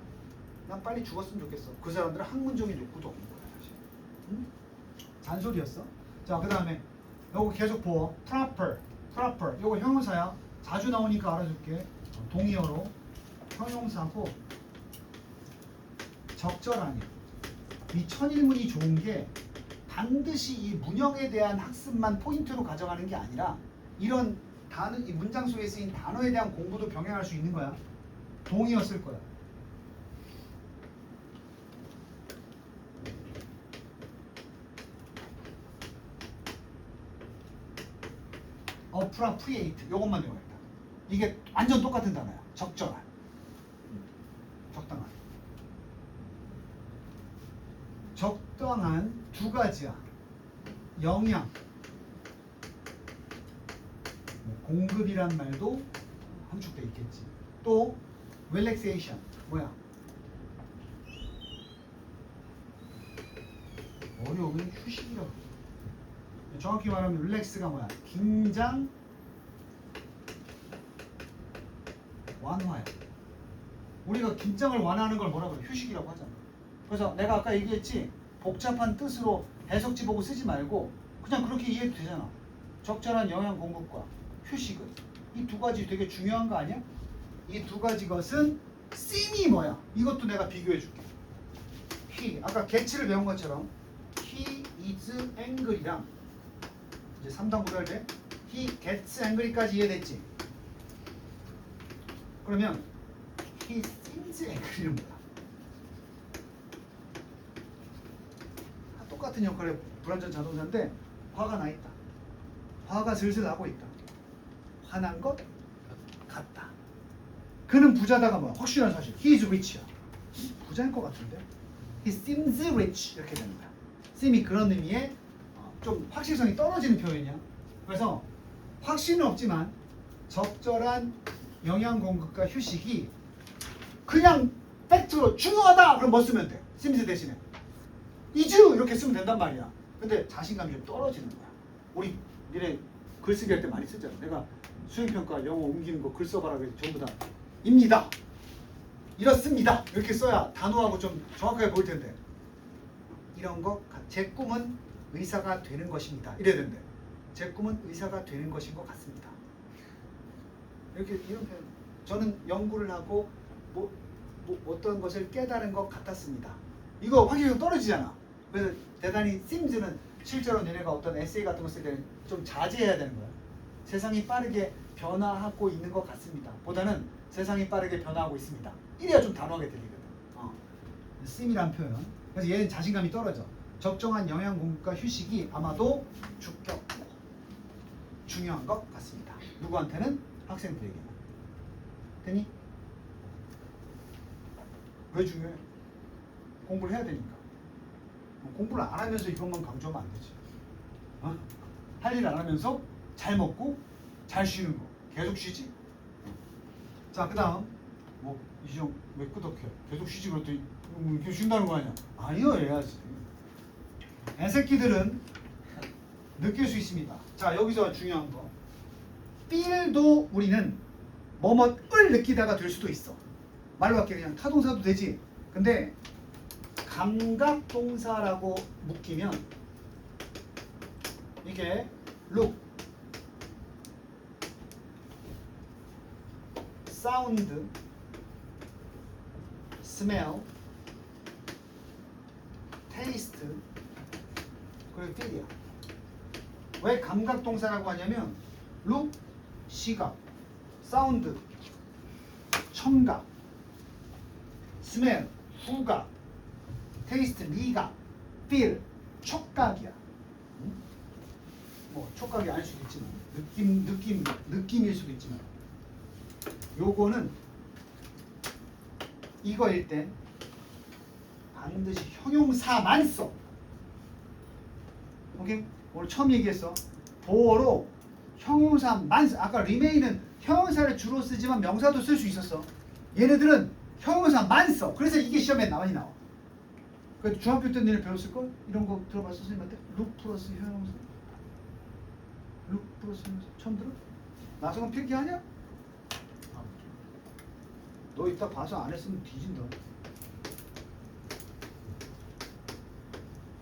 난 빨리 죽었으면 좋겠어. 그 사람들은 학문적인 욕구도 없는 거야 사실. 응? 잔소리였어. 자, 그 다음에 요거 계속 보어. proper. 요거 형용사야. 자주 나오니까 알아줄게. 동의어로 형용사고 적절하게. 이 천일문이 좋은 게 반드시 이 문형에 대한 학습만 포인트로 가져가는 게 아니라 이런 단어, 이 문장 속에 쓰인 단어에 대한 공부도 병행할 수 있는 거야. 동의어 쓸 거야. appropriate 요것만 외워야겠다. 이게 완전 똑같은 단어야. 적절한, 적당한. 적당한 두 가지야. 영양, 공급이란 말도 함축돼 있겠지. 또 relaxation 뭐야? 어려우면 휴식이라고. 정확히 말하면 relax가 뭐야? 긴장 완화야. 우리가 긴장을 완화하는 걸 뭐라고 그래? 휴식이라고 하잖아. 그래서 내가 아까 얘기했지, 복잡한 뜻으로 해석지 보고 쓰지 말고 그냥 그렇게 이해해도 되잖아. 적절한 영양 공급과 휴식은 이 두 가지 되게 중요한 거 아니야? 이 두 가지 것은 씀이 뭐야? 이것도 내가 비교해 줄게. he, 아까 get를 배운 것처럼 he is angry랑 이제 3단 구별 돼? he gets angry까지 이해됐지? 그러면 he seems angry는 뭐야? 똑같은 역할의 불완전 자동사인데 화가 나 있다. 화가 슬슬 나고 있다. 화난 것 같다. 그는 부자다가 뭐야? 확실한 사실. He is rich야. 부자일 것 같은데? He seems rich 이렇게 되는 거야. seem이 그런 의미의 좀 확실성이 떨어지는 표현이야. 그래서 확신은 없지만 적절한 영양 공급과 휴식이 그냥 팩트로 중요하다. 그럼 뭐 쓰면 돼? seems 대신에 is 이렇게 쓰면 된단 말이야. 근데 자신감이 좀 떨어지는 거야. 우리 니네 글쓰기 할 때 많이 쓰잖아. 내가 수행평가 영어 옮기는 거 글 써봐라 그래서 전부 다 입니다. 이렇습니다. 이렇게 써야 단호하고 좀 정확하게 보일 텐데 이런 거 제 꿈은 의사가 되는 것입니다. 이래야 되는데 제 꿈은 의사가 되는 것인 것 같습니다. 이렇게 이런 표현. 저는 연구를 하고 뭐 어떤 것을 깨달은 것 같았습니다. 이거 확실히 떨어지잖아. 그래서 대단히 sims는 실제로 얘네가 어떤 에세이 같은 거 쓸 때는 좀 자제해야 되는 거야. 세상이 빠르게 변화하고 있는 것 같습니다. 보다는 세상이 빠르게 변화하고 있습니다. 이래야 좀 단호하게 들리거든. sim이란 표현. 그래서 얘는 자신감이 떨어져. 적정한 영양 공급과 휴식이 아마도 주격고 중요한 것 같습니다. 누구한테는? 학생들에게는. 되니? 왜 중요해? 공부를 해야 되니까. 공부를 안 하면서 이것만 강조하면 안 되지. 할 일 안 하면서 잘 먹고 잘 쉬는 거. 계속 쉬지? 자, 그 다음 뭐 이정 왜 끄덕해? 계속 쉬지 그랬더니 이렇게 쉰다는 거 아니야? 아니요, 해야지. 애새끼들은 느낄 수 있습니다. 자, 여기서 중요한 거. feel도 우리는 뭐뭐을 느끼다가 될 수도 있어. 말로 할게 그냥 타동사도 되지. 근데 감각동사라고 묶이면 이게 look, sound, smell, taste, 그리고 feel이야. 왜 감각동사라고 하냐면 look, 시각, sound, 청각, smell, 후각, taste, 미각, feel, 촉각이야. 응? 뭐 촉각이 아닐 수도 있지만 느낌일 수도 있지만 요거는 이거일 때 반드시 형용사만 써. 오케이? 오늘 처음 얘기했어. 보어로 형용사만 써. 아까 remain은 형용사를 주로 쓰지만 명사도 쓸 수 있었어. 얘네들은 형용사만 써. 그래서 이게 시험에 많이 나와. 그 중학교 때 너네 배웠을걸? 이런 거 들어봤어 선생님한테? look 플러스 형용사. look 플러스 형용사 처음 들어? 나성은 필기하냐? 너 이따 봐서 안 했으면 뒤진다.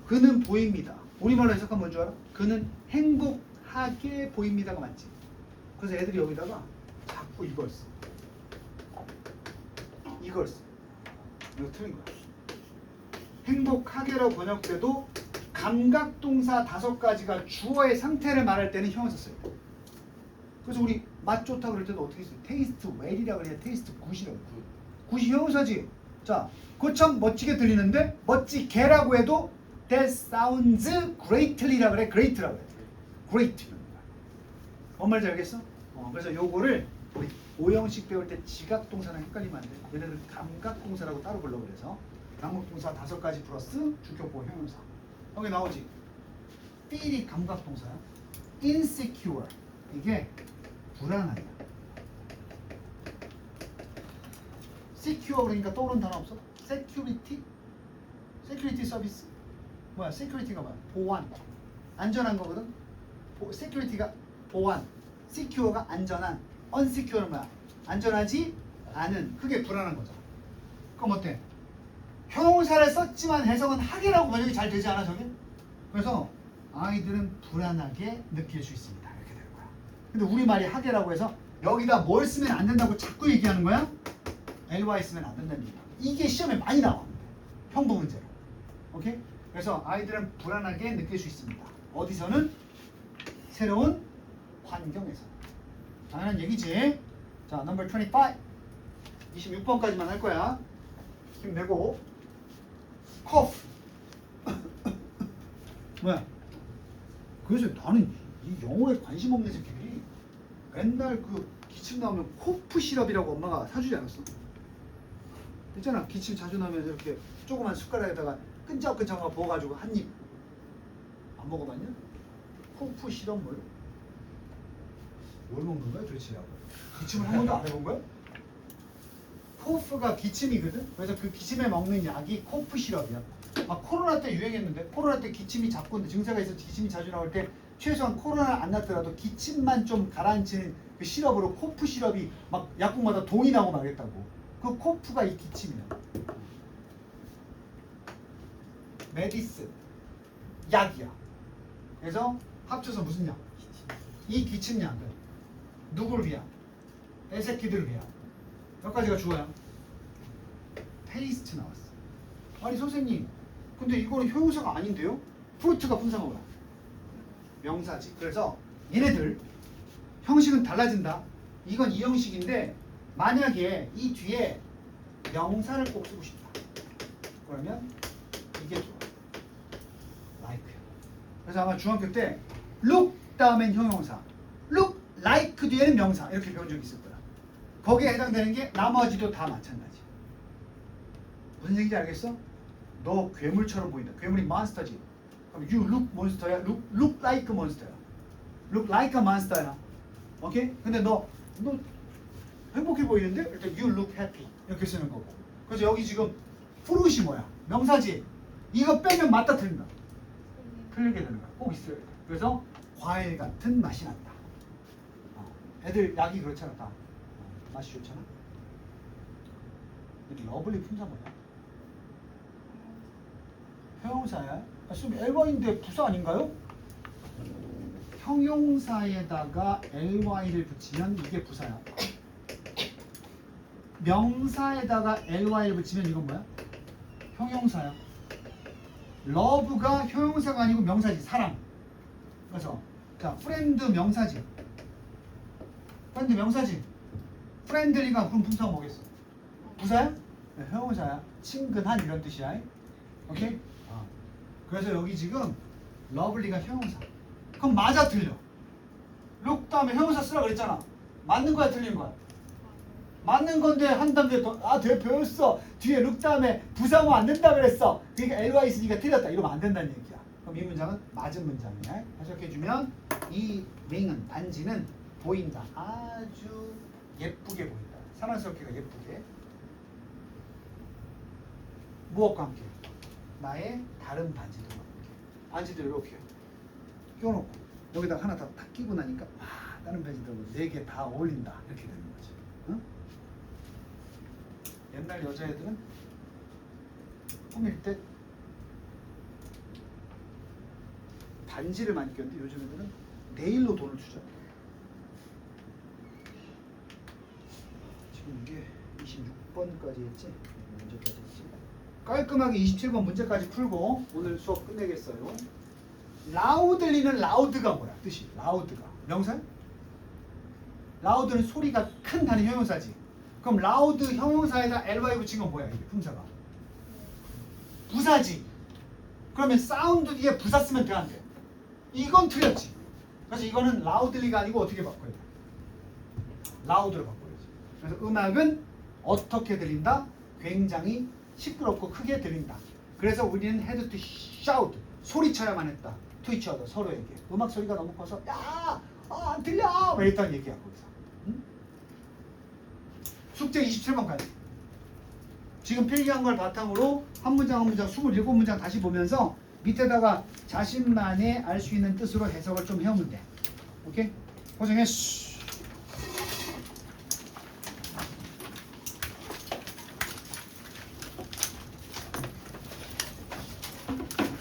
그는 보입니다. 우리말로 해석하면 뭔 줄 알아? 그는 행복하게 보입니다가 맞지. 그래서 애들이 여기다가 자꾸 이걸 써. 이걸 써. 이거 틀린 거야. 행복하게로 번역돼도 감각동사 5가지가 주어의 상태를 말할 때는 형용사 써요. 그래서 우리 맛 좋다 그럴 때도 어떻게 써요? 테이스트 웰이라고 그래야 테이스트 굿이라고. 굿이 형용사지. 자, 그거 참 멋지게 들리는데 멋지게라고 해도 that sounds greatly라고 그래. great라고 그래. great. 뭔 말인지 알겠어? 그래서 요거를 우리 오형식 배울 때 지각동사랑 헷갈리면 안 돼. 얘네들 감각동사라고 따로 불러. 그래서 감각동사 5가지 플러스 주격보 형용사. 여기 나오지. feel이 감각동사야. insecure 이게 불안하다. secure 그러니까 떠오르는 단어 없어? security? security 서비스? 뭐야? security가 뭐야? 보안. 안전한 거거든? security가 보안. secure가 안전한. unsecure는 뭐야? 안전하지 않은. 그게 불안한 거잖아. 그럼 어때? 형용사를 썼지만 해석은 하게라고 번역이 잘 되지 않아 저게? 그래서 아이들은 불안하게 느낄 수 있습니다. 이렇게 되는 거야. 근데 우리말이 하게라고 해서 여기다 뭘 쓰면 안 된다고 자꾸 얘기하는 거야? ly 쓰면 안 된다는 얘기야. 이게 시험에 많이 나와. 형부 문제로. 오케이? 그래서 아이들은 불안하게 느낄 수 있습니다. 어디서는? 새로운 환경에서. 당연한 얘기지. 자, 넘버 25. 26번까지만 할 거야. 힘내고. cough. 뭐야? 그래서 나는 이 영어에 관심 없는 새끼들이 맨날 그 기침 나오면 코프 시럽이라고 엄마가 사주지 않았어? 있잖아. 기침 자주 나면 이렇게 조그만 숟가락에다가 끈적끈적하고 부어가지고 한 입. 안 먹어봤냐? 코프 시럽 뭘 먹는 거야 도대체? 기침을 한 번도 안 해본 거야? 코프가 기침이거든? 그래서 그 기침에 먹는 약이 코프 시럽이야. 코로나 때 유행했는데 코로나 때 기침이 자꾸 증세가 있어서 기침이 자주 나올 때 최소한 코로나를 안 났더라도 기침만 좀 가라앉히는 그 시럽으로 코프 시럽이 막 약국마다 돈이 나고 말겠다고. 그 코프가 이 기침이야. 메디스 약이야. 그래서 합쳐서 무슨 약? 이 기침약은 누구를 위한? 애새끼들을 위한. 몇 가지가 주어야? 테이스트 나왔어. 아니 선생님 근데 이거는 형용사가 아닌데요? 프루트가 분사모라 명사지. 그래서 얘네들 형식은 달라진다. 이건 이 형식인데 만약에 이 뒤에 명사를 꼭 쓰고 싶다 그러면 이게 좋아. like야. 그래서 아마 중학교 때 look 다음엔 형용사, look like 뒤에는 명사 이렇게 배운 적이 있을 거야. 거기에 해당되는 게 나머지도 다 마찬가지. 무슨 얘기인지 알겠어? 너 괴물처럼 보인다. 괴물이 몬스터지. 그럼 you look 몬스터야. look like 몬스터야. look like a monster야. 오케이? 근데 너 행복해 보이는데? 일단 you look happy 이렇게 쓰는 거고. 그래서 여기 지금 fruit이 뭐야? 명사지. 이거 빼면 맞다 틀린다. 틀리게 되는 거야. 꼭 있어야 돼. 그래서 과일 같은 맛이 난다. 애들 약이 그렇잖아. 다 맛이 좋잖아. 이렇게 러블리 품사 뭐야? 형용사야? 지금 ly인데 부사 아닌가요? 형용사에다가 ly를 붙이면 이게 부사야. 명사에다가 ly를 붙이면 이건 뭐야? 형용사야. love가 형용사가 아니고 명사지. 사랑. 그래서 자, friend 명사지. friend 명사지. friendly가 그럼 분사가 뭐겠어? 부사야? 네, 형용사야. 친근한 이런 뜻이야. 오케이? 그래서 여기 지금 lovely가 형용사. 그럼 맞아 틀려? look 다음에 형용사 쓰라 그랬잖아. 맞는 거야 틀린 거야? 맞는 건데 한 단계 더, 내가 배웠어. 뒤에 look 다음에 부사모 안 된다 그랬어. 그러니까 ly 있으니까 틀렸다. 이러면 안 된다는 얘기야. 그럼 이 문장은 맞은 문장이야. 해석해주면 이 링은 반지는 보인다. 아주 예쁘게 보인다. 사랑스럽게가 예쁘게. 무엇과 함께? 나의 다른 반지들과 함께. 반지들 이렇게 끼워놓고 여기다 하나 다 끼고 나니까 다른 반지들하고 4개 다 어울린다. 이렇게 되는 거지. 응? 옛날 여자애들은 꾸밀 때 반지를 많이 꼈는데 요즘 애들은 네일로 돈을 주죠. 지금 이게 26번까지 했지? 언제까지 했지? 깔끔하게 27번 문제까지 풀고 오늘 수업 끝내겠어요. 라우들리는 라우드가 뭐야? 뜻이 라우드가 명사? 라우드는 소리가 큰다는 형용사지. 그럼 라우드 형용사에다 ly 붙인 건 뭐야? 이게 품사가 부사지. 그러면 사운드 뒤에 부사 쓰면 돼, 안 돼? 이건 틀렸지. 그래서 이거는 라우들리가 아니고 어떻게 바꿔야 돼? 라우드로 바꿔야지. 그래서 음악은 어떻게 들린다? 굉장히 시끄럽고 크게 들린다. 그래서 우리는 had to shout, 소리쳐야만 했다. to each other, 서로에게. 음악 소리가 너무 커서 안 들려! 왜 이랬다는 얘기야 거기서. 응? 숙제 27번까지. 지금 필기한 걸 바탕으로 한 문장 한 문장 27문장 다시 보면서 밑에다가 자신만의 알 수 있는 뜻으로 해석을 좀 해오면 돼. 오케이? 고생했어.